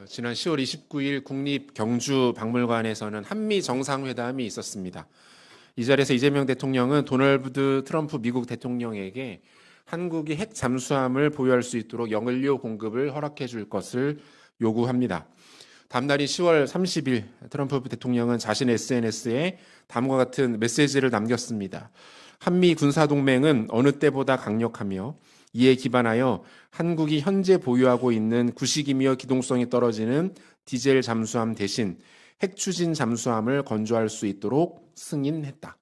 지난 10월 29일 국립경주박물관에서는 한미 정상회담이 있었습니다. 이 자리에서 이재명 대통령은 도널드 트럼프 미국 대통령에게 한국이 핵 잠수함을 보유할 수 있도록 연료 공급을 허락해 줄 것을 요구합니다. 다음날인 10월 30일 트럼프 대통령은 자신의 SNS에 다음과 같은 메시지를 남겼습니다. 한미 군사동맹은 어느 때보다 강력하며 이에 기반하여 한국이 현재 보유하고 있는 구식이며 기동성이 떨어지는 디젤 잠수함 대신 핵추진 잠수함을 건조할 수 있도록 승인했다.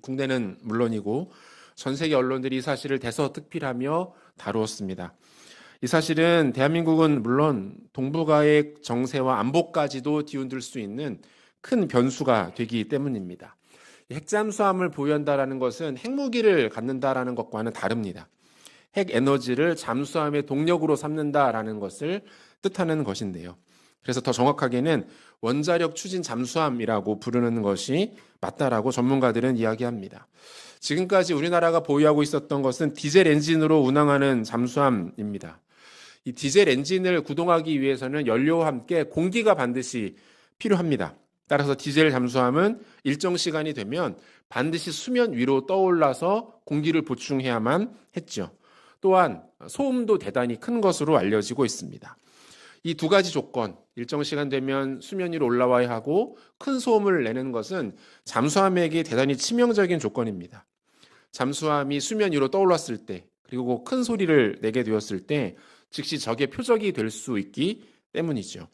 국내는 물론이고 전 세계 언론들이 이 사실을 대서특필하며 다루었습니다. 이 사실은 대한민국은 물론 동북아의 정세와 안보까지도 뒤흔들 수 있는 큰 변수가 되기 때문입니다. 핵잠수함을 보유한다는 것은 핵무기를 갖는다라는 것과는 다릅니다. 핵 에너지를 잠수함의 동력으로 삼는다라는 것을 뜻하는 것인데요. 그래서 더 정확하게는 원자력 추진 잠수함이라고 부르는 것이 맞다라고 전문가들은 이야기합니다. 지금까지 우리나라가 보유하고 있었던 것은 디젤 엔진으로 운항하는 잠수함입니다. 이 디젤 엔진을 구동하기 위해서는 연료와 함께 공기가 반드시 필요합니다. 따라서 디젤 잠수함은 일정 시간이 되면 반드시 수면 위로 떠올라서 공기를 보충해야만 했죠. 또한 소음도 대단히 큰 것으로 알려지고 있습니다. 이 두 가지 조건, 일정 시간 되면 수면 위로 올라와야 하고 큰 소음을 내는 것은 잠수함에게 대단히 치명적인 조건입니다. 잠수함이 수면 위로 떠올랐을 때, 그리고 큰 소리를 내게 되었을 때 즉시 적의 표적이 될 수 있기 때문이죠.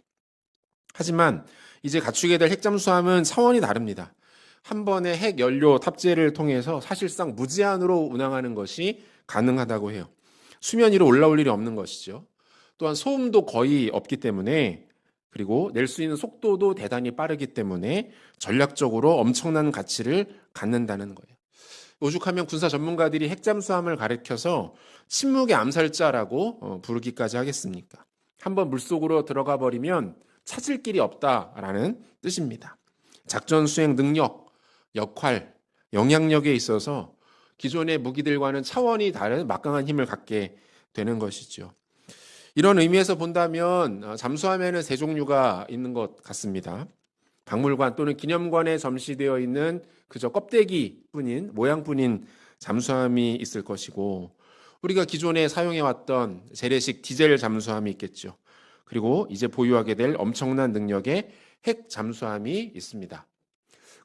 하지만 이제 갖추게 될 핵잠수함은 차원이 다릅니다. 한 번의 핵 연료 탑재를 통해서 사실상 무제한으로 운항하는 것이 가능하다고 해요. 수면 위로 올라올 일이 없는 것이죠. 또한 소음도 거의 없기 때문에, 그리고 낼 수 있는 속도도 대단히 빠르기 때문에 전략적으로 엄청난 가치를 갖는다는 거예요. 오죽하면 군사 전문가들이 핵잠수함을 가리켜서 침묵의 암살자라고 부르기까지 하겠습니까? 한번 물속으로 들어가 버리면 찾을 길이 없다라는 뜻입니다. 작전 수행 능력, 역할, 영향력에 있어서 기존의 무기들과는 차원이 다른 막강한 힘을 갖게 되는 것이죠. 이런 의미에서 본다면 잠수함에는 세 종류가 있는 것 같습니다. 박물관 또는 기념관에 전시되어 있는 그저 껍데기뿐인 모양뿐인 잠수함이 있을 것이고, 우리가 기존에 사용해왔던 재래식 디젤 잠수함이 있겠죠. 그리고 이제 보유하게 될 엄청난 능력의 핵 잠수함이 있습니다.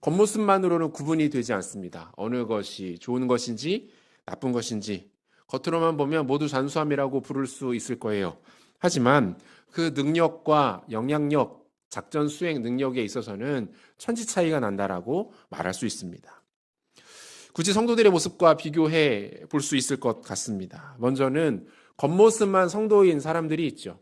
겉모습만으로는 구분이 되지 않습니다. 어느 것이 좋은 것인지 나쁜 것인지 겉으로만 보면 모두 잠수함이라고 부를 수 있을 거예요. 하지만 그 능력과 영향력, 작전 수행 능력에 있어서는 천지 차이가 난다라고 말할 수 있습니다. 굳이 성도들의 모습과 비교해 볼 수 있을 것 같습니다. 먼저는 겉모습만 성도인 사람들이 있죠.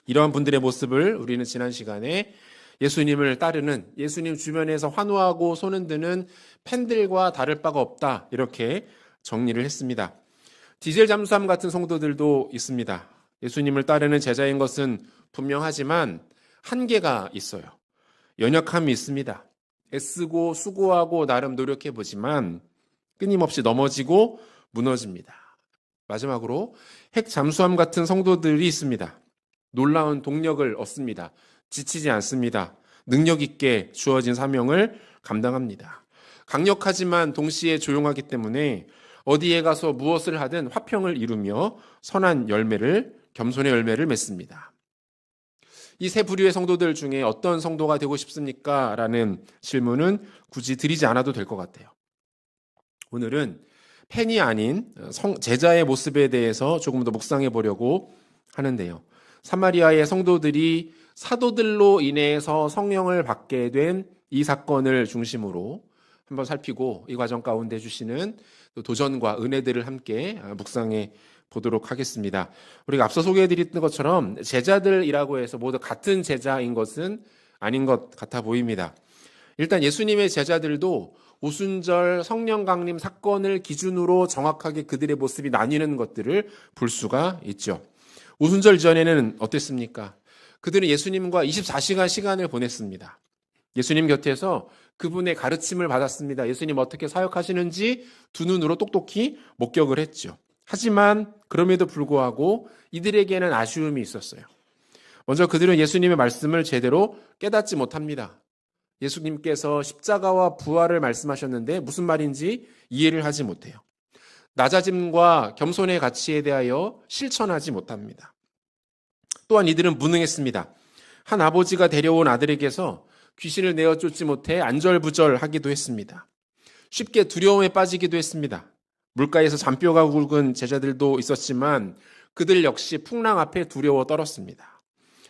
이러한 분들의 모습을 우리는 지난 시간에 예수님을 따르는, 예수님 주변에서 환호하고 손흔드는 팬들과 다를 바가 없다, 이렇게 정리를 했습니다. 디젤 잠수함 같은 성도들도 있습니다. 예수님을 따르는 제자인 것은 분명하지만 한계가 있어요. 연약함이 있습니다. 애쓰고 수고하고 나름 노력해보지만 끊임없이 넘어지고 무너집니다. 마지막으로 핵 잠수함 같은 성도들이 있습니다. 놀라운 동력을 얻습니다. 지치지 않습니다. 능력 있게 주어진 사명을 감당합니다. 강력하지만 동시에 조용하기 때문에 어디에 가서 무엇을 하든 화평을 이루며 선한 열매를, 겸손의 열매를 맺습니다. 이 세 부류의 성도들 중에 어떤 성도가 되고 싶습니까? 라는 질문은 굳이 드리지 않아도 될 것 같아요. 오늘은 팬이 아닌 제자의 모습에 대해서 조금 더 묵상해 보려고 하는데요. 사마리아의 성도들이 사도들로 인해서 성령을 받게 된 이 사건을 중심으로 한번 살피고 이 과정 가운데 주시는 도전과 은혜들을 함께 묵상해 보도록 하겠습니다. 우리가 앞서 소개해드렸던 것처럼 제자들이라고 해서 모두 같은 제자인 것은 아닌 것 같아 보입니다. 일단 예수님의 제자들도 오순절 성령 강림 사건을 기준으로 정확하게 그들의 모습이 나뉘는 것들을 볼 수가 있죠. 오순절 전에는 어땠습니까? 그들은 예수님과 24시간 시간을 보냈습니다. 예수님 곁에서 그분의 가르침을 받았습니다. 예수님 어떻게 사역하시는지 두 눈으로 똑똑히 목격을 했죠. 하지만 그럼에도 불구하고 이들에게는 아쉬움이 있었어요. 먼저 그들은 예수님의 말씀을 제대로 깨닫지 못합니다. 예수님께서 십자가와 부활을 말씀하셨는데 무슨 말인지 이해를 하지 못해요. 낮아짐과 겸손의 가치에 대하여 실천하지 못합니다. 또한 이들은 무능했습니다. 한 아버지가 데려온 아들에게서 귀신을 내어 쫓지 못해 안절부절하기도 했습니다. 쉽게 두려움에 빠지기도 했습니다. 물가에서 잔뼈가 굵은 제자들도 있었지만 그들 역시 풍랑 앞에 두려워 떨었습니다.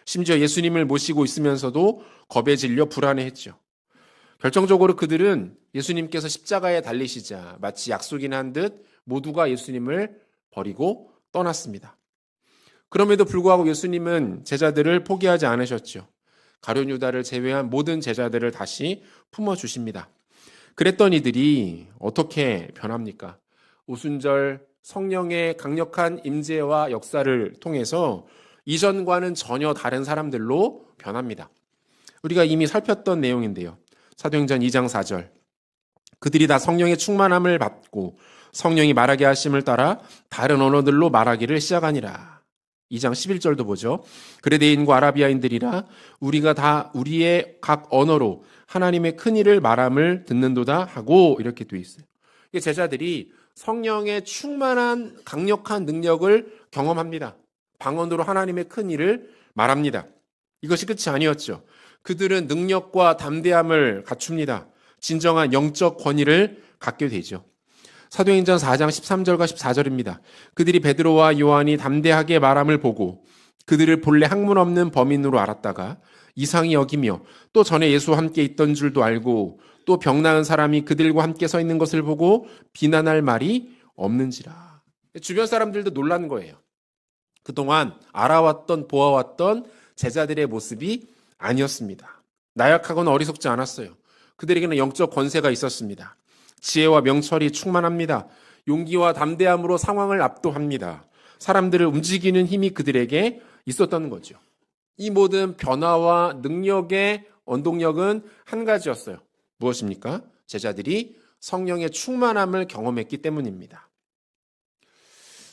심지어 예수님을 모시고 있으면서도 겁에 질려 불안해했죠. 결정적으로 그들은 예수님께서 십자가에 달리시자 마치 약속이나 한 듯 모두가 예수님을 버리고 떠났습니다. 그럼에도 불구하고 예수님은 제자들을 포기하지 않으셨죠. 가룟 유다를 제외한 모든 제자들을 다시 품어주십니다. 그랬던 이들이 어떻게 변합니까? 오순절 성령의 강력한 임재와 역사를 통해서 이전과는 전혀 다른 사람들로 변합니다. 우리가 이미 살폈던 내용인데요. 사도행전 2장 4절. 그들이 다 성령의 충만함을 받고 성령이 말하게 하심을 따라 다른 언어들로 말하기를 시작하니라. 2장 11절도 보죠. 그레데인과 아라비아인들이라 우리가 다 우리의 각 언어로 하나님의 큰 일을 말함을 듣는도다 하고 이렇게 돼 있어요. 제자들이 성령의 충만한 강력한 능력을 경험합니다. 방언으로 하나님의 큰 일을 말합니다. 이것이 끝이 아니었죠. 그들은 능력과 담대함을 갖춥니다. 진정한 영적 권위를 갖게 되죠. 사도행전 4장 13절과 14절입니다. 그들이 베드로와 요한이 담대하게 말함을 보고 그들을 본래 학문 없는 범인으로 알았다가 이상히 여기며 또 전에 예수와 함께 있던 줄도 알고 또 병 나은 사람이 그들과 함께 서 있는 것을 보고 비난할 말이 없는지라. 주변 사람들도 놀란 거예요. 그동안 알아왔던 보아왔던 제자들의 모습이 아니었습니다. 나약하거나 어리석지 않았어요. 그들에게는 영적 권세가 있었습니다. 지혜와 명철이 충만합니다. 용기와 담대함으로 상황을 압도합니다. 사람들을 움직이는 힘이 그들에게 있었던 거죠. 이 모든 변화와 능력의 원동력은 한 가지였어요. 무엇입니까? 제자들이 성령의 충만함을 경험했기 때문입니다.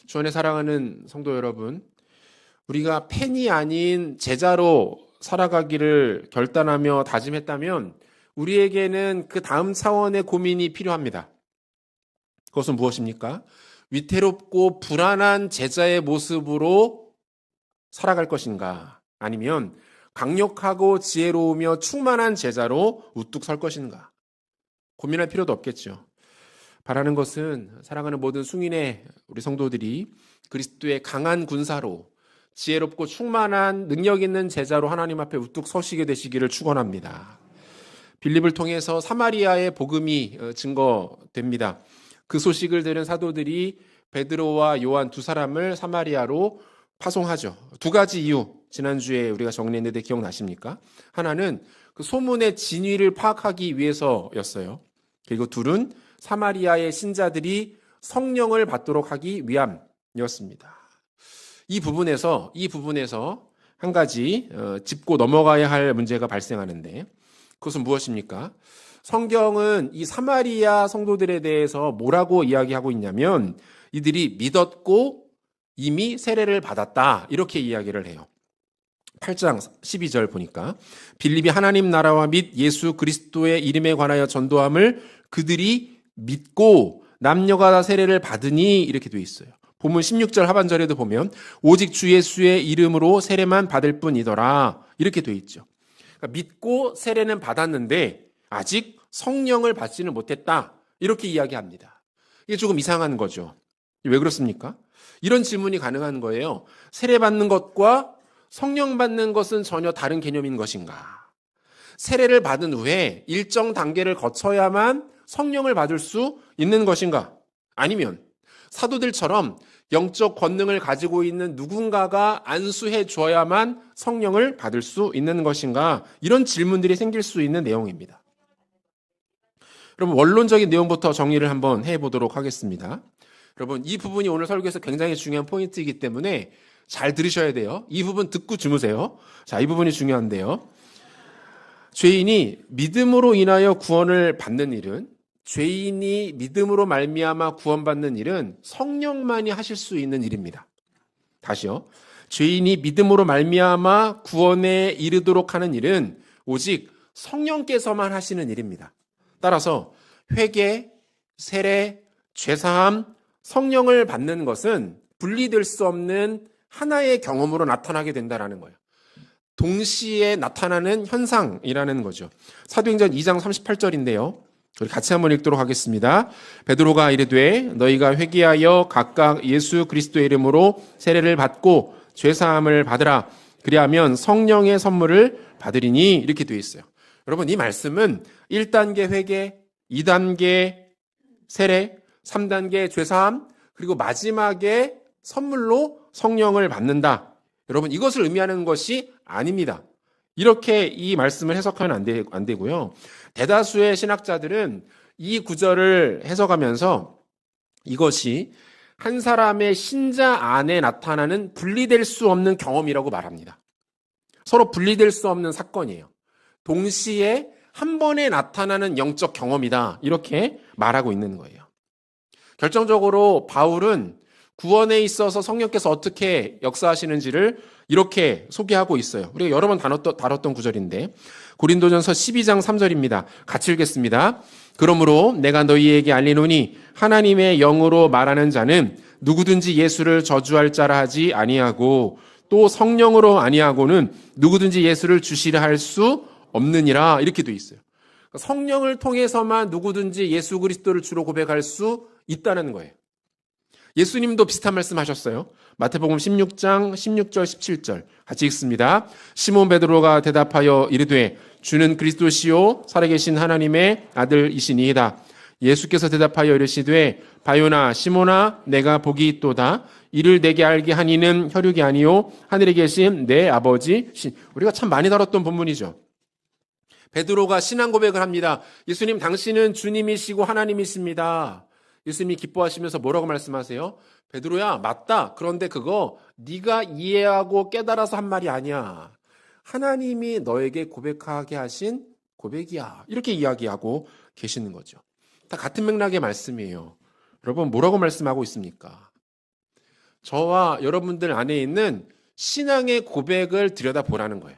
주 안에 사랑하는 성도 여러분, 우리가 팬이 아닌 제자로 살아가기를 결단하며 다짐했다면 우리에게는 그 다음 차원의 고민이 필요합니다. 그것은 무엇입니까? 위태롭고 불안한 제자의 모습으로 살아갈 것인가? 아니면 강력하고 지혜로우며 충만한 제자로 우뚝 설 것인가? 고민할 필요도 없겠죠. 바라는 것은 사랑하는 모든 승인의 우리 성도들이 그리스도의 강한 군사로 지혜롭고 충만한 능력 있는 제자로 하나님 앞에 우뚝 서시게 되시기를 축원합니다. 빌립을 통해서 사마리아의 복음이 증거됩니다. 그 소식을 들은 사도들이 베드로와 요한 두 사람을 사마리아로 파송하죠. 두 가지 이유, 지난주에 우리가 정리했는데 기억나십니까? 하나는 그 소문의 진위를 파악하기 위해서였어요. 그리고 둘은 사마리아의 신자들이 성령을 받도록 하기 위함이었습니다. 이 부분에서 한 가지 짚고 넘어가야 할 문제가 발생하는데 그것은 무엇입니까? 성경은 이 사마리아 성도들에 대해서 뭐라고 이야기하고 있냐면 이들이 믿었고 이미 세례를 받았다 이렇게 이야기를 해요. 8장 12절 보니까 빌립이 하나님 나라와 및 예수 그리스도의 이름에 관하여 전도함을 그들이 믿고 남녀가 다 세례를 받으니 이렇게 돼 있어요. 본문 16절 하반절에도 보면 오직 주 예수의 이름으로 세례만 받을 뿐이더라 이렇게 돼 있죠. 그러니까 믿고 세례는 받았는데 아직 성령을 받지는 못했다 이렇게 이야기합니다. 이게 조금 이상한 거죠. 왜 그렇습니까? 이런 질문이 가능한 거예요. 세례 받는 것과 성령 받는 것은 전혀 다른 개념인 것인가? 세례를 받은 후에 일정 단계를 거쳐야만 성령을 받을 수 있는 것인가? 아니면 사도들처럼 영적 권능을 가지고 있는 누군가가 안수해 줘야만 성령을 받을 수 있는 것인가? 이런 질문들이 생길 수 있는 내용입니다. 여러분, 원론적인 내용부터 정리를 한번 해보도록 하겠습니다. 여러분, 이 부분이 오늘 설교에서 굉장히 중요한 포인트이기 때문에 잘 들으셔야 돼요. 이 부분 듣고 주무세요. 자, 이 부분이 중요한데요. 죄인이 믿음으로 인하여 구원을 받는 일은 죄인이 믿음으로 말미암아 구원받는 일은 성령만이 하실 수 있는 일입니다. 다시요. 죄인이 믿음으로 말미암아 구원에 이르도록 하는 일은 오직 성령께서만 하시는 일입니다. 따라서 회개, 세례, 죄사함, 성령을 받는 것은 분리될 수 없는 하나의 경험으로 나타나게 된다는 거예요. 동시에 나타나는 현상이라는 거죠. 사도행전 2장 38절인데요. 우리 같이 한번 읽도록 하겠습니다. 베드로가 이르되 너희가 회개하여 각각 예수 그리스도의 이름으로 세례를 받고 죄사함을 받으라. 그리하면 성령의 선물을 받으리니 이렇게 되어 있어요. 여러분 이 말씀은 1단계 회개, 2단계 세례, 3단계 죄사함, 그리고 마지막에 선물로 성령을 받는다. 여러분 이것을 의미하는 것이 아닙니다. 이렇게 이 말씀을 해석하면 안 되고요. 대다수의 신학자들은 이 구절을 해석하면서 이것이 한 사람의 신자 안에 나타나는 분리될 수 없는 경험이라고 말합니다. 서로 분리될 수 없는 사건이에요. 동시에 한 번에 나타나는 영적 경험이다. 이렇게 말하고 있는 거예요. 결정적으로 바울은 구원에 있어서 성령께서 어떻게 역사하시는지를 이렇게 소개하고 있어요. 우리가 여러 번 다뤘던 구절인데 고린도전서 12장 3절입니다. 같이 읽겠습니다. 그러므로 내가 너희에게 알리노니 하나님의 영으로 말하는 자는 누구든지 예수를 저주할 자라 하지 아니하고 또 성령으로 아니하고는 누구든지 예수를 주시라 할 수 없느니라. 이렇게 돼 있어요. 성령을 통해서만 누구든지 예수 그리스도를 주로 고백할 수 있다는 거예요. 예수님도 비슷한 말씀 하셨어요. 마태복음 16장 16절 17절 같이 읽습니다. 시몬 베드로가 대답하여 이르되 주는 그리스도시요 살아계신 하나님의 아들이시니이다. 예수께서 대답하여 이르시되 바요나 시몬아 내가 복이 있도다. 이를 내게 알게 한 이는 혈육이 아니요 하늘에 계신 내 아버지 신. 우리가 참 많이 다뤘던 본문이죠. 베드로가 신앙 고백을 합니다. 예수님 당신은 주님이시고 하나님이십니다. 예수님이 기뻐하시면서 뭐라고 말씀하세요? 베드로야 맞다. 그런데 그거 네가 이해하고 깨달아서 한 말이 아니야. 하나님이 너에게 고백하게 하신 고백이야. 이렇게 이야기하고 계시는 거죠. 다 같은 맥락의 말씀이에요. 여러분 뭐라고 말씀하고 있습니까? 저와 여러분들 안에 있는 신앙의 고백을 들여다보라는 거예요.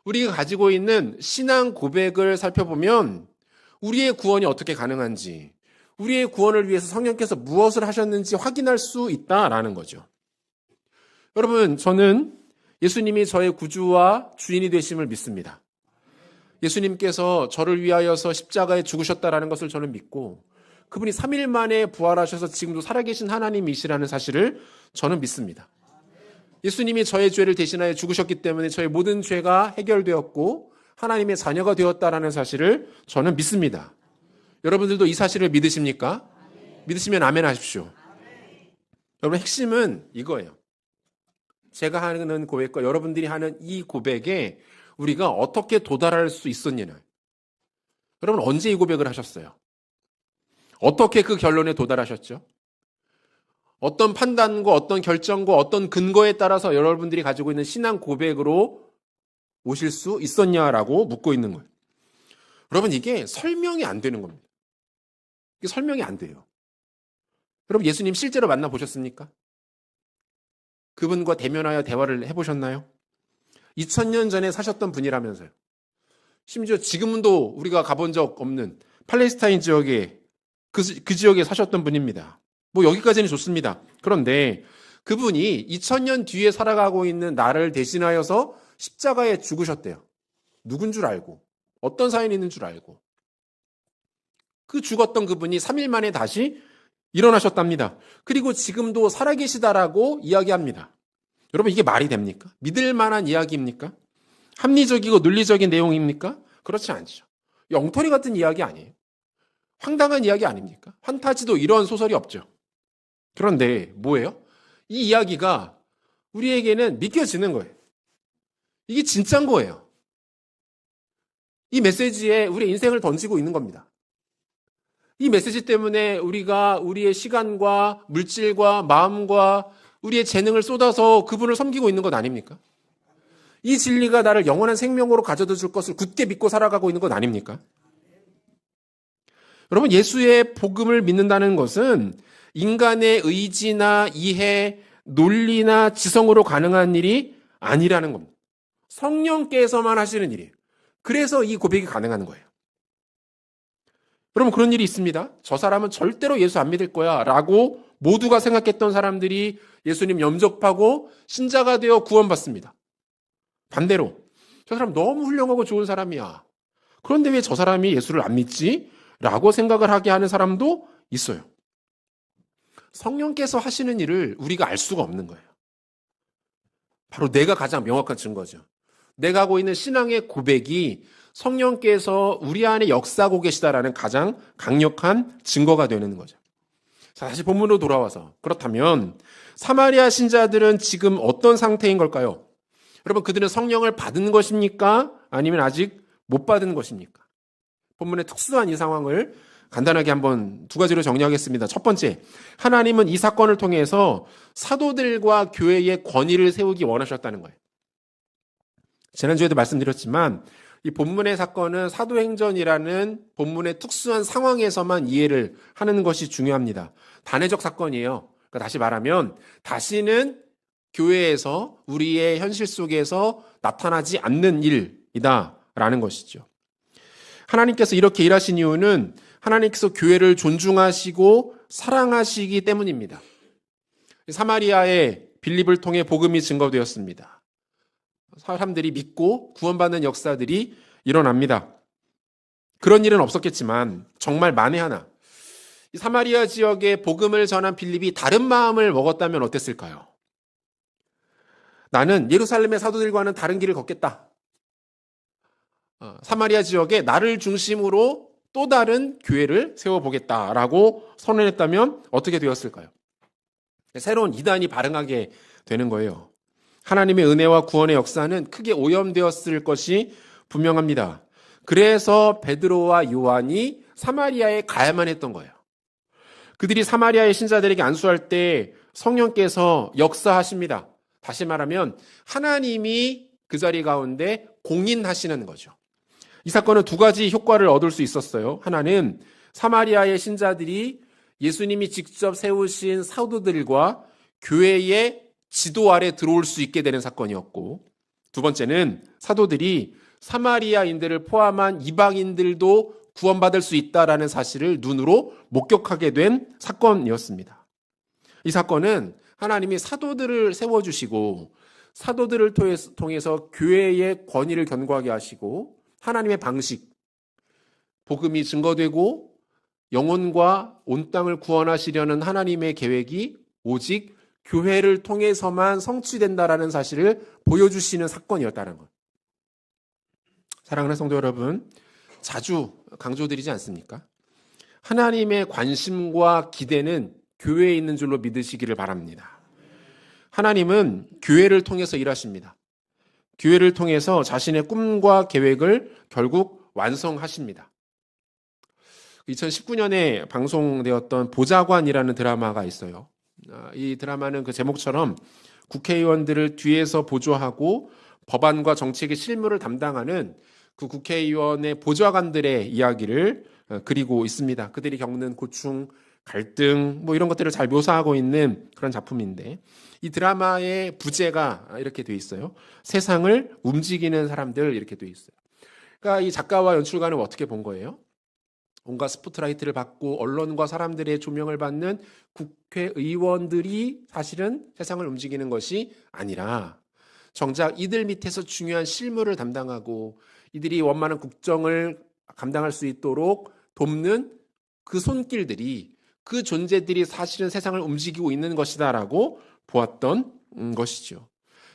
우리가 가지고 있는 신앙 고백을 살펴보면 우리의 구원이 어떻게 가능한지, 우리의 구원을 위해서 성령께서 무엇을 하셨는지 확인할 수 있다라는 거죠. 여러분, 저는 예수님이 저의 구주와 주인이 되심을 믿습니다. 예수님께서 저를 위하여서 십자가에 죽으셨다라는 것을 저는 믿고 그분이 3일 만에 부활하셔서 지금도 살아계신 하나님이시라는 사실을 저는 믿습니다. 예수님이 저의 죄를 대신하여 죽으셨기 때문에 저의 모든 죄가 해결되었고 하나님의 자녀가 되었다라는 사실을 저는 믿습니다. 여러분들도 이 사실을 믿으십니까? 믿으시면 아멘 하십시오. 여러분 핵심은 이거예요. 제가 하는 고백과 여러분들이 하는 이 고백에 우리가 어떻게 도달할 수 있었느냐. 여러분 언제 이 고백을 하셨어요? 어떻게 그 결론에 도달하셨죠? 어떤 판단과 어떤 결정과 어떤 근거에 따라서 여러분들이 가지고 있는 신앙 고백으로 오실 수 있었냐라고 묻고 있는 거예요. 여러분 이게 설명이 안 되는 겁니다. 이게 설명이 안 돼요. 여러분 예수님 실제로 만나보셨습니까? 그분과 대면하여 대화를 해보셨나요? 2000년 전에 사셨던 분이라면서요. 심지어 지금도 우리가 가본 적 없는 팔레스타인 지역에 그 지역에 사셨던 분입니다. 뭐 여기까지는 좋습니다. 그런데 그분이 2000년 뒤에 살아가고 있는 나를 대신하여서 십자가에 죽으셨대요. 누군 줄 알고 어떤 사연이 있는 줄 알고 그 죽었던 그분이 3일 만에 다시 일어나셨답니다. 그리고 지금도 살아계시다라고 이야기합니다. 여러분 이게 말이 됩니까? 믿을 만한 이야기입니까? 합리적이고 논리적인 내용입니까? 그렇지 않죠. 엉터리 같은 이야기 아니에요. 황당한 이야기 아닙니까? 판타지도 이런 소설이 없죠. 그런데 뭐예요? 이 이야기가 우리에게는 믿겨지는 거예요. 이게 진짜인 거예요. 이 메시지에 우리의 인생을 던지고 있는 겁니다. 이 메시지 때문에 우리가 우리의 시간과 물질과 마음과 우리의 재능을 쏟아서 그분을 섬기고 있는 것 아닙니까? 이 진리가 나를 영원한 생명으로 가져다 줄 것을 굳게 믿고 살아가고 있는 것 아닙니까? 여러분 예수의 복음을 믿는다는 것은 인간의 의지나 이해, 논리나 지성으로 가능한 일이 아니라는 겁니다. 성령께서만 하시는 일이에요. 그래서 이 고백이 가능한 거예요. 여러분, 그런 일이 있습니다. 저 사람은 절대로 예수 안 믿을 거야 라고 모두가 생각했던 사람들이 예수님 영접하고 신자가 되어 구원받습니다. 반대로 저 사람 너무 훌륭하고 좋은 사람이야. 그런데 왜 저 사람이 예수를 안 믿지? 라고 생각을 하게 하는 사람도 있어요. 성령께서 하시는 일을 우리가 알 수가 없는 거예요. 바로 내가 가장 명확한 증거죠. 내가 하고 있는 신앙의 고백이 성령께서 우리 안에 역사하고 계시다라는 가장 강력한 증거가 되는 거죠. 자, 다시 본문으로 돌아와서 그렇다면 사마리아 신자들은 지금 어떤 상태인 걸까요? 여러분, 그들은 성령을 받은 것입니까? 아니면 아직 못 받은 것입니까? 본문의 특수한 이 상황을 간단하게 한번 두 가지로 정리하겠습니다. 첫 번째, 하나님은 이 사건을 통해서 사도들과 교회의 권위를 세우기 원하셨다는 거예요. 지난주에도 말씀드렸지만 이 본문의 사건은 사도행전이라는 본문의 특수한 상황에서만 이해를 하는 것이 중요합니다. 단회적 사건이에요. 그러니까 다시 말하면 다시는 교회에서 우리의 현실 속에서 나타나지 않는 일이다라는 것이죠. 하나님께서 이렇게 일하신 이유는 하나님께서 교회를 존중하시고 사랑하시기 때문입니다. 사마리아의 빌립을 통해 복음이 증거되었습니다. 사람들이 믿고 구원받는 역사들이 일어납니다. 그런 일은 없었겠지만 정말 만에 하나 이 사마리아 지역에 복음을 전한 빌립이 다른 마음을 먹었다면 어땠을까요? 나는 예루살렘의 사도들과는 다른 길을 걷겠다. 사마리아 지역에 나를 중심으로 또 다른 교회를 세워보겠다라고 선언했다면 어떻게 되었을까요? 새로운 이단이 발흥하게 되는 거예요. 하나님의 은혜와 구원의 역사는 크게 오염되었을 것이 분명합니다. 그래서 베드로와 요한이 사마리아에 가야만 했던 거예요. 그들이 사마리아의 신자들에게 안수할 때 성령께서 역사하십니다. 다시 말하면 하나님이 그 자리 가운데 공인하시는 거죠. 이 사건은 두 가지 효과를 얻을 수 있었어요. 하나는 사마리아의 신자들이 예수님이 직접 세우신 사도들과 교회의 지도 아래 들어올 수 있게 되는 사건이었고, 두 번째는 사도들이 사마리아인들을 포함한 이방인들도 구원받을 수 있다라는 사실을 눈으로 목격하게 된 사건이었습니다. 이 사건은 하나님이 사도들을 세워주시고 사도들을 통해서 교회의 권위를 견고하게 하시고 하나님의 방식, 복음이 증거되고 영혼과 온 땅을 구원하시려는 하나님의 계획이 오직 교회를 통해서만 성취된다라는 사실을 보여주시는 사건이었다는 것. 사랑하는 성도 여러분, 자주 강조드리지 않습니까? 하나님의 관심과 기대는 교회에 있는 줄로 믿으시기를 바랍니다. 하나님은 교회를 통해서 일하십니다. 교회를 통해서 자신의 꿈과 계획을 결국 완성하십니다. 2019년에 방송되었던 보좌관이라는 드라마가 있어요. 이 드라마는 그 제목처럼 국회의원들을 뒤에서 보조하고 법안과 정책의 실무를 담당하는 그 국회의원의 보좌관들의 이야기를 그리고 있습니다. 그들이 겪는 고충, 갈등, 이런 것들을 잘 묘사하고 있는 그런 작품인데, 이 드라마의 부제가 이렇게 돼 있어요. 세상을 움직이는 사람들, 이렇게 돼 있어요. 그러니까 이 작가와 연출가는 어떻게 본 거예요? 온갖 스포트라이트를 받고 언론과 사람들의 조명을 받는 국회의원들이 사실은 세상을 움직이는 것이 아니라 정작 이들 밑에서 중요한 실무를 담당하고 이들이 원만한 국정을 감당할 수 있도록 돕는 그 손길들이, 그 존재들이 사실은 세상을 움직이고 있는 것이다라고 보았던 것이죠.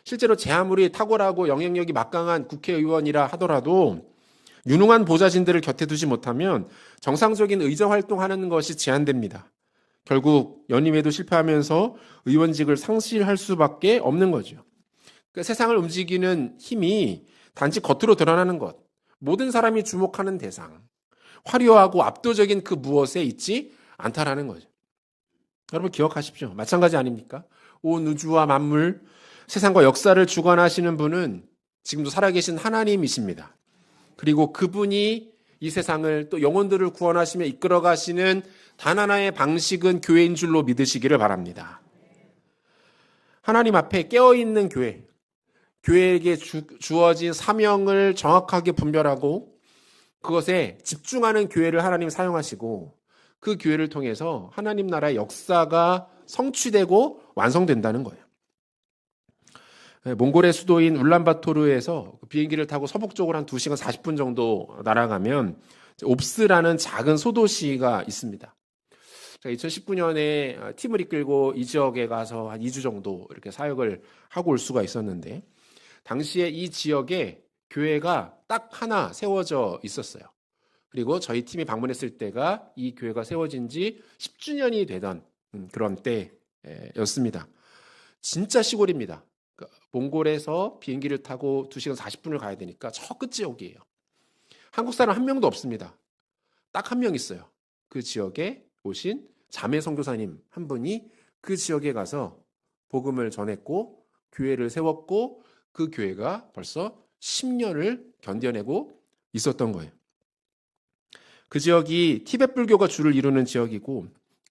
실제로 제 아무리 탁월하고 영향력이 막강한 국회의원이라 하더라도 유능한 보좌진들을 곁에 두지 못하면 정상적인 의정 활동하는 것이 제한됩니다. 결국 연임에도 실패하면서 의원직을 상실할 수밖에 없는 거죠. 그러니까 세상을 움직이는 힘이 단지 겉으로 드러나는 것, 모든 사람이 주목하는 대상, 화려하고 압도적인 그 무엇에 있지 않다라는 거죠. 여러분 기억하십시오. 마찬가지 아닙니까? 온 우주와 만물, 세상과 역사를 주관하시는 분은 지금도 살아계신 하나님이십니다. 그리고 그분이 이 세상을 또 영혼들을 구원하시며 이끌어가시는 단 하나의 방식은 교회인 줄로 믿으시기를 바랍니다. 하나님 앞에 깨어있는 교회, 교회에게 주어진 사명을 정확하게 분별하고 그것에 집중하는 교회를 하나님 사용하시고 그 교회를 통해서 하나님 나라의 역사가 성취되고 완성된다는 거예요. 몽골의 수도인 울란바토르에서 비행기를 타고 서북쪽으로 한 2시간 40분 정도 날아가면 옵스라는 작은 소도시가 있습니다. 2019년에 팀을 이끌고 이 지역에 가서 한 2주 정도 이렇게 사역을 하고 올 수가 있었는데 당시에 이 지역에 교회가 딱 하나 세워져 있었어요. 그리고 저희 팀이 방문했을 때가 이 교회가 세워진 지 10주년이 되던 그런 때였습니다. 진짜 시골입니다. 몽골에서 비행기를 타고 2시간 40분을 가야 되니까 저 끝지역이에요. 한국 사람 한 명도 없습니다. 딱 한 명 있어요. 그 지역에 오신 자매 선교사님 한 분이 그 지역에 가서 복음을 전했고 교회를 세웠고 그 교회가 벌써 10년을 견뎌내고 있었던 거예요. 그 지역이 티베트 불교가 주를 이루는 지역이고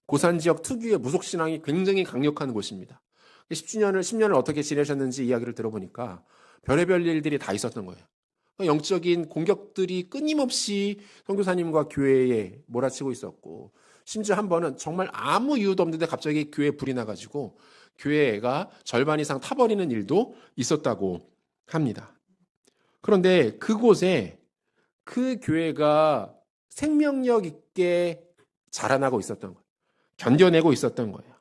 고산 지역 특유의 무속신앙이 굉장히 강력한 곳입니다. 10년을 어떻게 지내셨는지 이야기를 들어보니까 별의별 일들이 다 있었던 거예요. 영적인 공격들이 끊임없이 선교사님과 교회에 몰아치고 있었고 심지어 한 번은 정말 아무 이유도 없는데 갑자기 교회에 불이 나가지고 교회가 절반 이상 타버리는 일도 있었다고 합니다. 그런데 그곳에 그 교회가 생명력 있게 자라나고 있었던 거예요. 견뎌내고 있었던 거예요.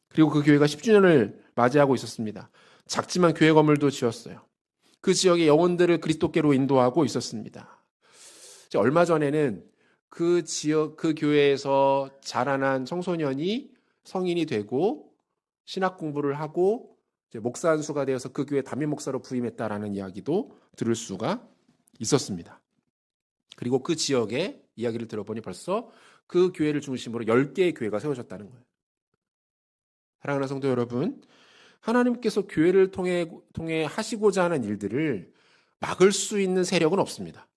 그리고 그 교회가 10주년을 맞이하고 있었습니다. 작지만 교회 건물도 지었어요. 그 지역의 영혼들을 그리스도께로 인도하고 있었습니다. 얼마 전에는 그 교회에서 자라난 청소년이 성인이 되고 신학 공부를 하고 목사 안수가 되어서 그 교회 담임 목사로 부임했다라는 이야기도 들을 수가 있었습니다. 그리고 그 지역의 이야기를 들어보니 벌써 그 교회를 중심으로 10개의 교회가 세워졌다는 거예요. 사랑하는 성도 여러분, 하나님께서 교회를 통해 하시고자 하는 일들을 막을 수 있는 세력은 없습니다.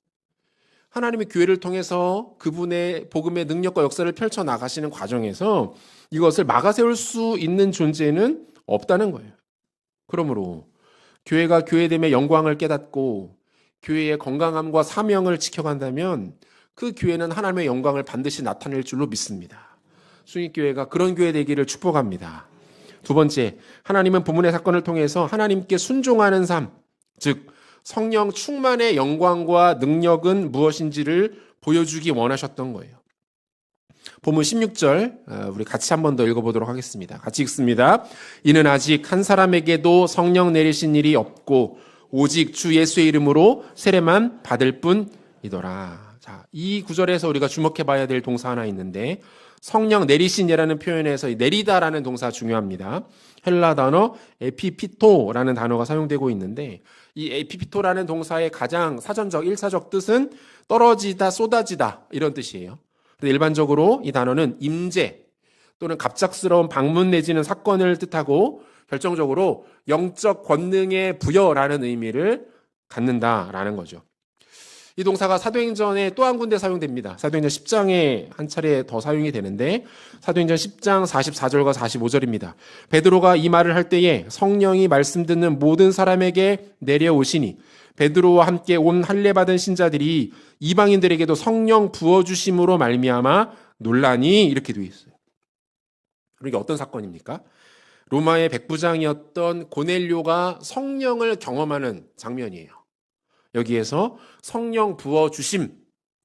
하나님의 교회를 통해서 그분의 복음의 능력과 역사를 펼쳐나가시는 과정에서 이것을 막아세울 수 있는 존재는 없다는 거예요. 그러므로 교회가 교회됨의 영광을 깨닫고 교회의 건강함과 사명을 지켜간다면 그 교회는 하나님의 영광을 반드시 나타낼 줄로 믿습니다. 순익교회가 그런 교회 되기를 축복합니다. 두 번째, 하나님은 본문의 사건을 통해서 하나님께 순종하는 삶, 즉 성령 충만의 영광과 능력은 무엇인지를 보여주기 원하셨던 거예요. 본문 16절 우리 같이 한 번 더 읽어보도록 하겠습니다. 같이 읽습니다. 이는 아직 한 사람에게도 성령 내리신 일이 없고 오직 주 예수의 이름으로 세례만 받을 뿐이더라. 자, 이 구절에서 우리가 주목해 봐야 될 동사 하나 있는데 성령 내리신이라는 표현에서 이 내리다라는 동사 중요합니다. 헬라 단어 에피피토라는 단어가 사용되고 있는데 이 에피피토라는 동사의 가장 사전적 1사적 뜻은 떨어지다, 쏟아지다 이런 뜻이에요. 일반적으로 이 단어는 임재 또는 갑작스러운 방문 내지는 사건을 뜻하고 결정적으로 영적 권능의 부여라는 의미를 갖는다라는 거죠. 이 동사가 사도행전에 또 한 군데 사용됩니다. 사도행전 10장에 한 차례 더 사용이 되는데 사도행전 10장 44절과 45절입니다. 베드로가 이 말을 할 때에 성령이 말씀 듣는 모든 사람에게 내려오시니 베드로와 함께 온 할례 받은 신자들이 이방인들에게도 성령 부어주심으로 말미암아 논란이 이렇게 되어 있어요. 이게 어떤 사건입니까? 로마의 백부장이었던 고넬료가 성령을 경험하는 장면이에요. 여기에서 성령 부어주심,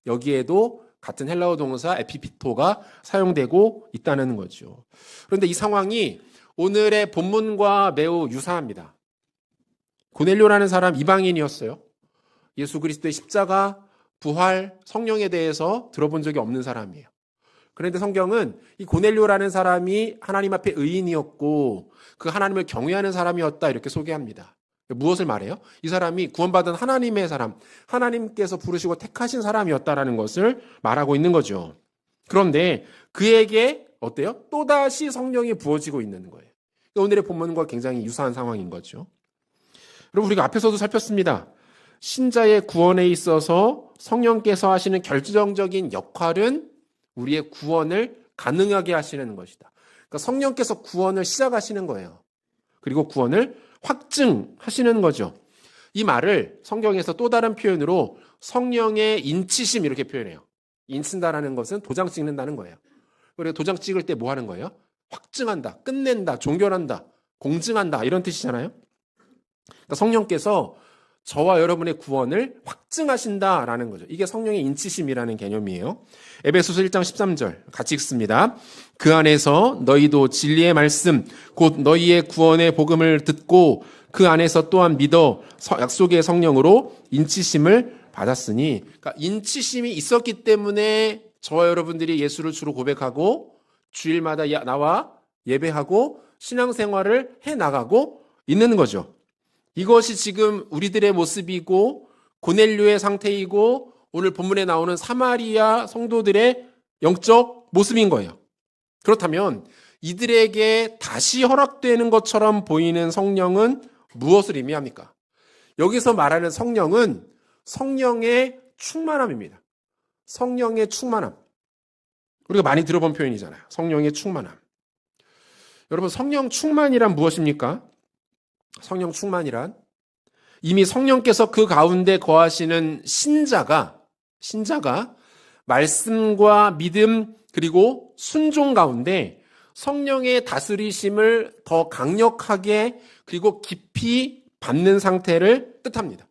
여기에도 같은 헬라어 동사 에피피토가 사용되고 있다는 거죠. 그런데 이 상황이 오늘의 본문과 매우 유사합니다. 고넬료라는 사람 이방인이었어요. 예수 그리스도의 십자가, 부활, 성령에 대해서 들어본 적이 없는 사람이에요. 그런데 성경은 이 고넬료라는 사람이 하나님 앞에 의인이었고 그 하나님을 경외하는 사람이었다 이렇게 소개합니다. 무엇을 말해요? 이 사람이 구원받은 하나님의 사람, 하나님께서 부르시고 택하신 사람이었다라는 것을 말하고 있는 거죠. 그런데 그에게 어때요? 또다시 성령이 부어지고 있는 거예요. 오늘의 본문과 굉장히 유사한 상황인 거죠. 여러분, 우리가 앞에서도 살폈습니다. 신자의 구원에 있어서 성령께서 하시는 결정적인 역할은 우리의 구원을 가능하게 하시는 것이다. 그러니까 성령께서 구원을 시작하시는 거예요. 그리고 구원을 확증하시는 거죠. 이 말을 성경에서 또 다른 표현으로 성령의 인치심 이렇게 표현해요. 인친다라는 것은 도장 찍는다는 거예요. 그리고 도장 찍을 때 뭐 하는 거예요? 확증한다, 끝낸다, 종결한다, 공증한다 이런 뜻이잖아요. 그러니까 성령께서 저와 여러분의 구원을 확증하신다라는 거죠. 이게 성령의 인치심이라는 개념이에요. 에베소서 1장 13절 같이 읽습니다. 그 안에서 너희도 진리의 말씀 곧 너희의 구원의 복음을 듣고 그 안에서 또한 믿어 약속의 성령으로 인치심을 받았으니, 그러니까 인치심이 있었기 때문에 저와 여러분들이 예수를 주로 고백하고 주일마다 나와 예배하고 신앙생활을 해나가고 있는 거죠. 이것이 지금 우리들의 모습이고 고넬료의 상태이고 오늘 본문에 나오는 사마리아 성도들의 영적 모습인 거예요. 그렇다면 이들에게 다시 허락되는 것처럼 보이는 성령은 무엇을 의미합니까? 여기서 말하는 성령은 성령의 충만함입니다. 성령의 충만함. 우리가 많이 들어본 표현이잖아요. 성령의 충만함. 여러분, 성령 충만이란 무엇입니까? 성령 충만이란 이미 성령께서 그 가운데 거하시는 신자가 말씀과 믿음 그리고 순종 가운데 성령의 다스리심을 더 강력하게 그리고 깊이 받는 상태를 뜻합니다.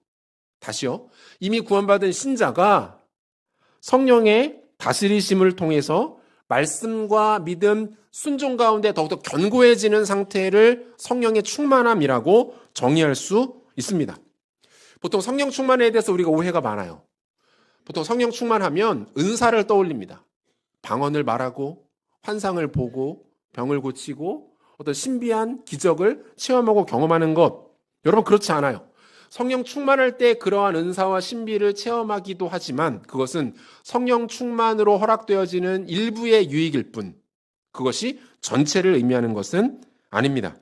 다시요. 이미 구원받은 신자가 성령의 다스리심을 통해서 말씀과 믿음, 순종 가운데 더욱더 견고해지는 상태를 성령의 충만함이라고 정의할 수 있습니다. 보통 성령 충만에 대해서 우리가 오해가 많아요. 보통 성령 충만하면 은사를 떠올립니다. 방언을 말하고 환상을 보고 병을 고치고 어떤 신비한 기적을 체험하고 경험하는 것. 여러분, 그렇지 않아요. 성령 충만할 때 그러한 은사와 신비를 체험하기도 하지만 그것은 성령 충만으로 허락되어지는 일부의 유익일 뿐, 그것이 전체를 의미하는 것은 아닙니다.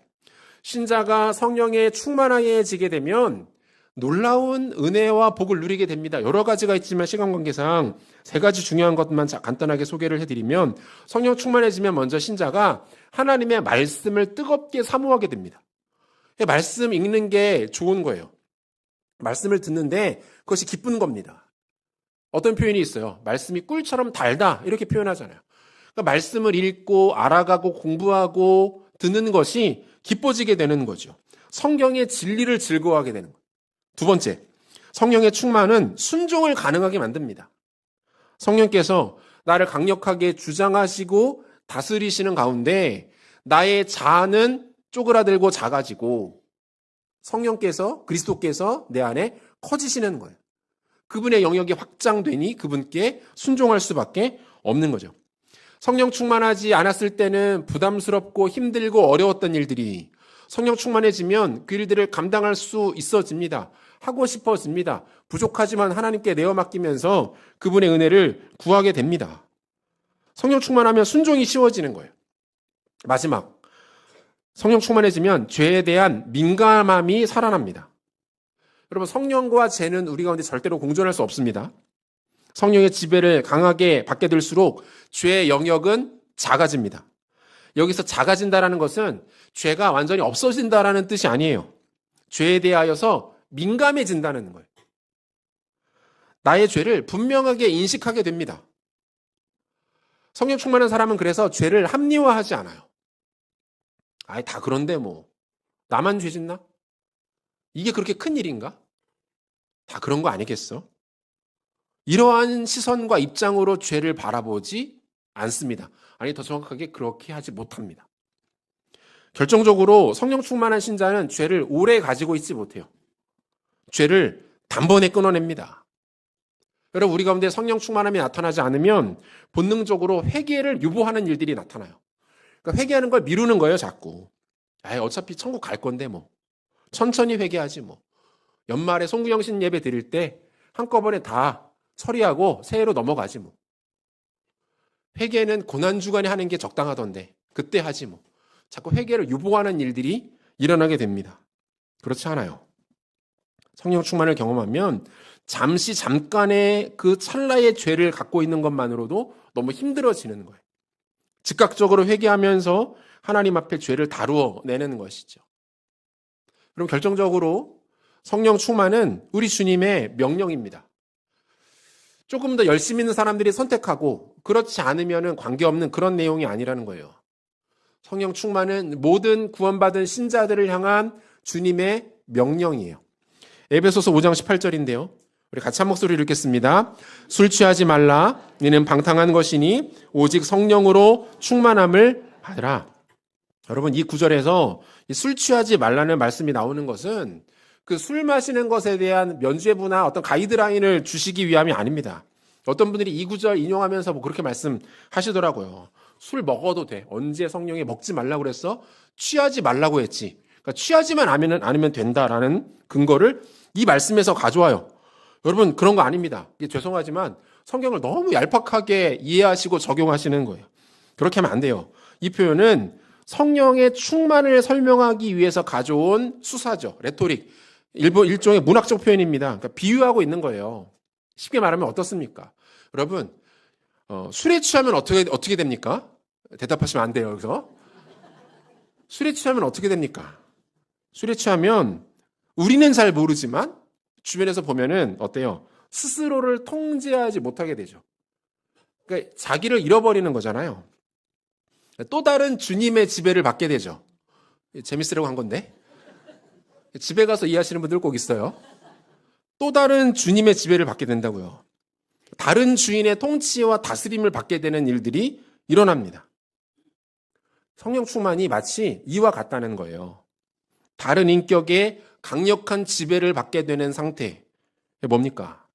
신자가 성령에 충만해지게 되면 놀라운 은혜와 복을 누리게 됩니다. 여러 가지가 있지만 시간 관계상 세 가지 중요한 것만 간단하게 소개를 해드리면, 성령 충만해지면 먼저 신자가 하나님의 말씀을 뜨겁게 사모하게 됩니다. 말씀 읽는 게 좋은 거예요. 말씀을 듣는데 그것이 기쁜 겁니다. 어떤 표현이 있어요. 말씀이 꿀처럼 달다 이렇게 표현하잖아요. 그러니까 말씀을 읽고 알아가고 공부하고 듣는 것이 기뻐지게 되는 거죠. 성경의 진리를 즐거워하게 되는 거예요. 두 번째, 성령의 충만은 순종을 가능하게 만듭니다. 성령께서 나를 강력하게 주장하시고 다스리시는 가운데 나의 자아는 쪼그라들고 작아지고 성령께서, 그리스도께서 내 안에 커지시는 거예요. 그분의 영역이 확장되니 그분께 순종할 수밖에 없는 거죠. 성령 충만하지 않았을 때는 부담스럽고 힘들고 어려웠던 일들이 성령 충만해지면 그 일들을 감당할 수 있어집니다. 하고 싶어집니다. 부족하지만 하나님께 내어 맡기면서 그분의 은혜를 구하게 됩니다. 성령 충만하면 순종이 쉬워지는 거예요. 마지막, 성령 충만해지면 죄에 대한 민감함이 살아납니다. 여러분, 성령과 죄는 우리 가운데 절대로 공존할 수 없습니다. 성령의 지배를 강하게 받게 될수록 죄의 영역은 작아집니다. 여기서 작아진다라는 것은 죄가 완전히 없어진다라는 뜻이 아니에요. 죄에 대하여서 민감해진다는 거예요. 나의 죄를 분명하게 인식하게 됩니다. 성령 충만한 사람은 그래서 죄를 합리화하지 않아요. 아이, 다 그런데 뭐 나만 죄 짓나? 이게 그렇게 큰 일인가? 다 그런 거 아니겠어? 이러한 시선과 입장으로 죄를 바라보지 않습니다. 아니, 더 정확하게 그렇게 하지 못합니다. 결정적으로 성령 충만한 신자는 죄를 오래 가지고 있지 못해요. 죄를 단번에 끊어냅니다. 여러분, 우리 가운데 성령 충만함이 나타나지 않으면 본능적으로 회개를 유보하는 일들이 나타나요. 그러니까 회개하는 걸 미루는 거예요, 자꾸. 어차피 천국 갈 건데 뭐. 천천히 회개하지 뭐. 연말에 송구영신 예배 드릴 때 한꺼번에 다 처리하고 새해로 넘어가지 뭐. 회개는 고난주간에 하는 게 적당하던데 그때 하지 뭐. 자꾸 회개를 유보하는 일들이 일어나게 됩니다. 그렇지 않아요. 성령 충만을 경험하면 잠깐의 그 찰나의 죄를 갖고 있는 것만으로도 너무 힘들어지는 거예요. 즉각적으로 회개하면서 하나님 앞에 죄를 다루어 내는 것이죠. 그럼 결정적으로 성령 충만은 우리 주님의 명령입니다. 조금 더 열심히 있는 사람들이 선택하고 그렇지 않으면 관계없는 그런 내용이 아니라는 거예요. 성령 충만은 모든 구원받은 신자들을 향한 주님의 명령이에요. 에베소서 5장 18절인데요. 우리 같이 한 목소리로 읽겠습니다. 술 취하지 말라. 이는 방탕한 것이니 오직 성령으로 충만함을 받으라. 여러분, 이 구절에서 술 취하지 말라는 말씀이 나오는 것은 그 술 마시는 것에 대한 면죄부나 어떤 가이드라인을 주시기 위함이 아닙니다. 어떤 분들이 이 구절 인용하면서 뭐 그렇게 말씀하시더라고요. 술 먹어도 돼. 언제 성령이 먹지 말라고 그랬어? 취하지 말라고 했지. 그러니까 취하지만 않으면 된다라는 근거를 이 말씀에서 가져와요. 여러분, 그런 거 아닙니다. 죄송하지만 성경을 너무 얄팍하게 이해하시고 적용하시는 거예요. 그렇게 하면 안 돼요. 이 표현은 성령의 충만을 설명하기 위해서 가져온 수사죠. 레토릭. 일종의 문학적 표현입니다. 그러니까 비유하고 있는 거예요. 쉽게 말하면 어떻습니까? 여러분, 술에 취하면 어떻게 됩니까? 대답하시면 안 돼요, 여기서. 술에 취하면 어떻게 됩니까? 술에 취하면 우리는 잘 모르지만 주변에서 보면은 어때요? 스스로를 통제하지 못하게 되죠. 그러니까 자기를 잃어버리는 거잖아요. 또 다른 주님의 지배를 받게 되죠. 재밌으려고 한 건데. 집에 가서 이해하시는 분들 꼭 있어요. 또 다른 주님의 지배를 받게 된다고요. 다른 주인의 통치와 다스림을 받게 되는 일들이 일어납니다. 성령 충만이 마치 이와 같다는 거예요. 다른 인격의 강력한 지배를 받게 되는 상태. 뭡니까?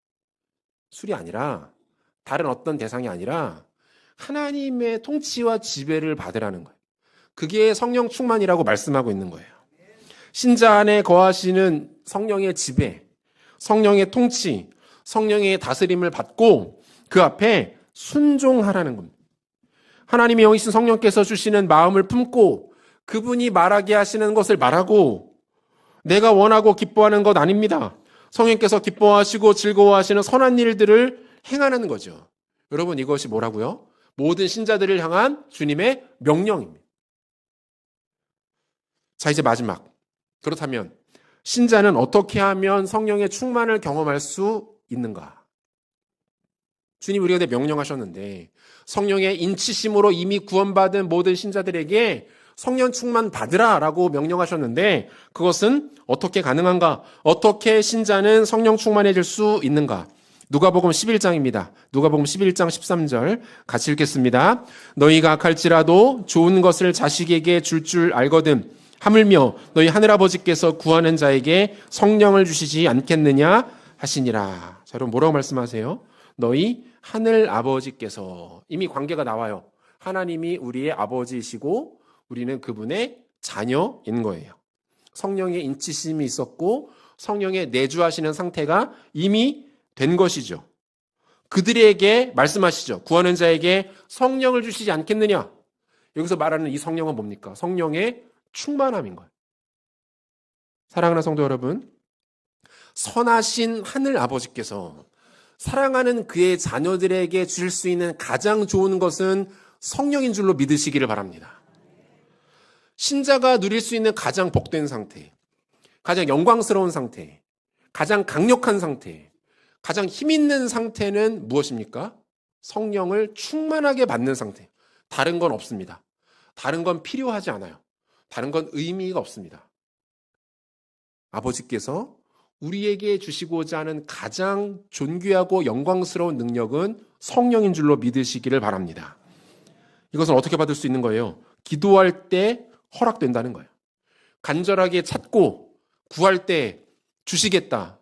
술이 아니라 다른 어떤 대상이 아니라 하나님의 통치와 지배를 받으라는 거예요. 그게 성령 충만이라고 말씀하고 있는 거예요. 신자 안에 거하시는 성령의 지배, 성령의 통치, 성령의 다스림을 받고 그 앞에 순종하라는 겁니다. 하나님의 영이신 성령께서 주시는 마음을 품고 그분이 말하게 하시는 것을 말하고 내가 원하고 기뻐하는 것 아닙니다. 성령께서 기뻐하시고 즐거워하시는 선한 일들을 행하는 거죠. 여러분, 이것이 뭐라고요? 모든 신자들을 향한 주님의 명령입니다. 자, 이제 마지막. 그렇다면 신자는 어떻게 하면 성령의 충만을 경험할 수 있는가? 주님 우리에게 명령하셨는데 성령의 인치심으로 이미 구원받은 모든 신자들에게 성령 충만 받으라라고 명령하셨는데 그것은 어떻게 가능한가? 어떻게 신자는 성령 충만해질 수 있는가? 누가복음 11장입니다. 누가복음 11장 13절 같이 읽겠습니다. 너희가 악할지라도 좋은 것을 자식에게 줄 알거든 하물며 너희 하늘아버지께서 구하는 자에게 성령을 주시지 않겠느냐 하시니라. 자, 여러분 뭐라고 말씀하세요? 너희 하늘아버지께서 이미 관계가 나와요. 하나님이 우리의 아버지이시고 우리는 그분의 자녀인 거예요. 성령의 인치심이 있었고 성령의 내주하시는 상태가 이미 된 것이죠. 그들에게 말씀하시죠. 구하는 자에게 성령을 주시지 않겠느냐. 여기서 말하는 이 성령은 뭡니까? 성령의 충만함인 거예요. 사랑하는 성도 여러분, 선하신 하늘 아버지께서 사랑하는 그의 자녀들에게 주실 수 있는 가장 좋은 것은 성령인 줄로 믿으시기를 바랍니다. 신자가 누릴 수 있는 가장 복된 상태, 가장 영광스러운 상태, 가장 강력한 상태, 가장 힘있는 상태는 무엇입니까? 성령을 충만하게 받는 상태. 다른 건 없습니다. 다른 건 필요하지 않아요. 다른 건 의미가 없습니다. 아버지께서 우리에게 주시고자 하는 가장 존귀하고 영광스러운 능력은 성령인 줄로 믿으시기를 바랍니다. 이것은 어떻게 받을 수 있는 거예요? 기도할 때 허락된다는 거예요. 간절하게 찾고 구할 때 주시겠다.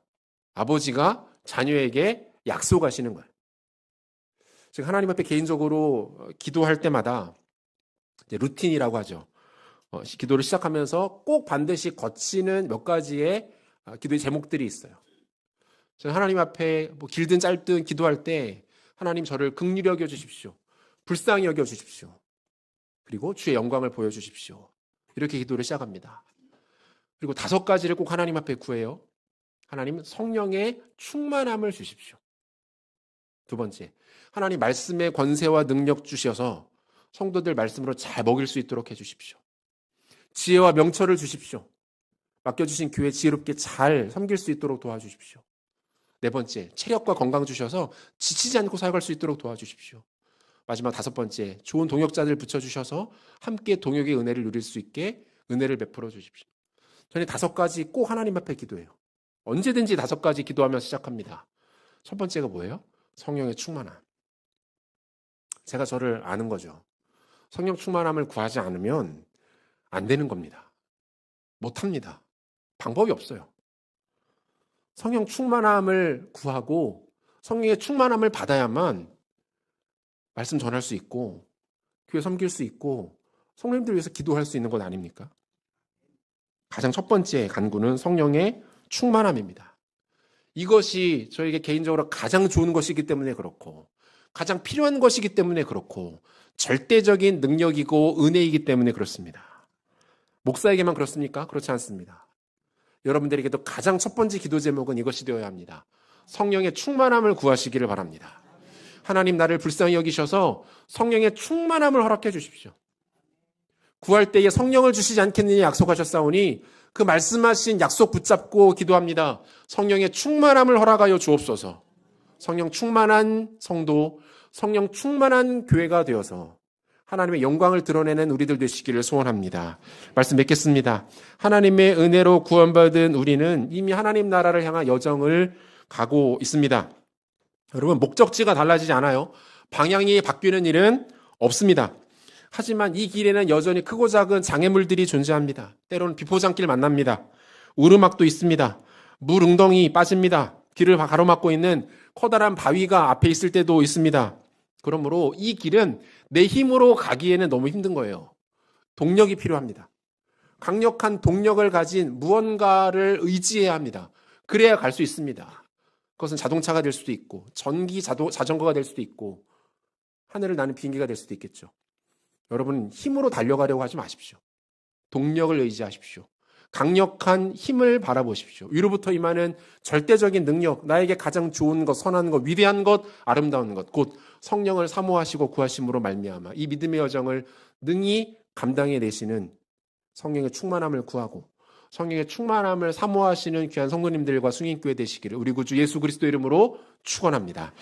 아버지가 자녀에게 약속하시는 거예요. 즉 하나님 앞에 개인적으로 기도할 때마다 이제 루틴이라고 하죠. 기도를 시작하면서 꼭 반드시 거치는 몇 가지의 기도의 제목들이 있어요. 저는 하나님 앞에 뭐 길든 짧든 기도할 때 하나님 저를 긍휼히 여겨 주십시오. 불쌍히 여겨 주십시오. 그리고 주의 영광을 보여주십시오. 이렇게 기도를 시작합니다. 그리고 5가지를 꼭 하나님 앞에 구해요. 하나님 성령의 충만함을 주십시오. 2번째, 하나님 말씀의 권세와 능력 주셔서 성도들 말씀으로 잘 먹일 수 있도록 해주십시오. 지혜와 명철을 주십시오. 맡겨주신 교회 지혜롭게 잘 섬길 수 있도록 도와주십시오. 네 번째, 체력과 건강 주셔서 지치지 않고 살아갈 수 있도록 도와주십시오. 마지막 다섯 번째, 좋은 동역자들 붙여주셔서 함께 동역의 은혜를 누릴 수 있게 은혜를 베풀어 주십시오. 저는 다섯 가지 꼭 하나님 앞에 기도해요. 언제든지 다섯 가지 기도하며 시작합니다. 첫 번째가 뭐예요? 성령의 충만함. 제가 저를 아는 거죠. 성령 충만함을 구하지 않으면 안 되는 겁니다. 못합니다. 방법이 없어요. 성령 충만함을 구하고 성령의 충만함을 받아야만 말씀 전할 수 있고 교회 섬길 수 있고 성령님들 위해서 기도할 수 있는 것 아닙니까? 가장 첫 번째 간구는 성령의 충만함입니다. 이것이 저에게 개인적으로 가장 좋은 것이기 때문에 그렇고 가장 필요한 것이기 때문에 그렇고 절대적인 능력이고 은혜이기 때문에 그렇습니다. 목사에게만 그렇습니까? 그렇지 않습니다. 여러분들에게도 가장 첫 번째 기도 제목은 이것이 되어야 합니다. 성령의 충만함을 구하시기를 바랍니다. 하나님 나를 불쌍히 여기셔서 성령의 충만함을 허락해 주십시오. 구할 때에 성령을 주시지 않겠느냐 약속하셨사오니 그 말씀하신 약속 붙잡고 기도합니다. 성령의 충만함을 허락하여 주옵소서. 성령 충만한 성도, 성령 충만한 교회가 되어서 하나님의 영광을 드러내는 우리들 되시기를 소원합니다. 말씀 맺겠습니다. 하나님의 은혜로 구원받은 우리는 이미 하나님 나라를 향한 여정을 가고 있습니다. 여러분, 목적지가 달라지지 않아요. 방향이 바뀌는 일은 없습니다. 하지만 이 길에는 여전히 크고 작은 장애물들이 존재합니다. 때로는 비포장길 만납니다. 우르막도 있습니다. 물 웅덩이 빠집니다. 길을 가로막고 있는 커다란 바위가 앞에 있을 때도 있습니다. 그러므로 이 길은 내 힘으로 가기에는 너무 힘든 거예요. 동력이 필요합니다. 강력한 동력을 가진 무언가를 의지해야 합니다. 그래야 갈 수 있습니다. 그것은 자동차가 될 수도 있고 전기 자전거가 될 수도 있고 하늘을 나는 비행기가 될 수도 있겠죠. 여러분, 힘으로 달려가려고 하지 마십시오. 동력을 의지하십시오. 강력한 힘을 바라보십시오. 위로부터 임하는 절대적인 능력, 나에게 가장 좋은 것, 선한 것, 위대한 것, 아름다운 것, 곧 성령을 사모하시고 구하심으로 말미암아 이 믿음의 여정을 능히 감당해내시는 성령의 충만함을 구하고 성령의 충만함을 사모하시는 귀한 성도님들과 승인교회 되시기를 우리 구주 예수 그리스도 이름으로 축원합니다.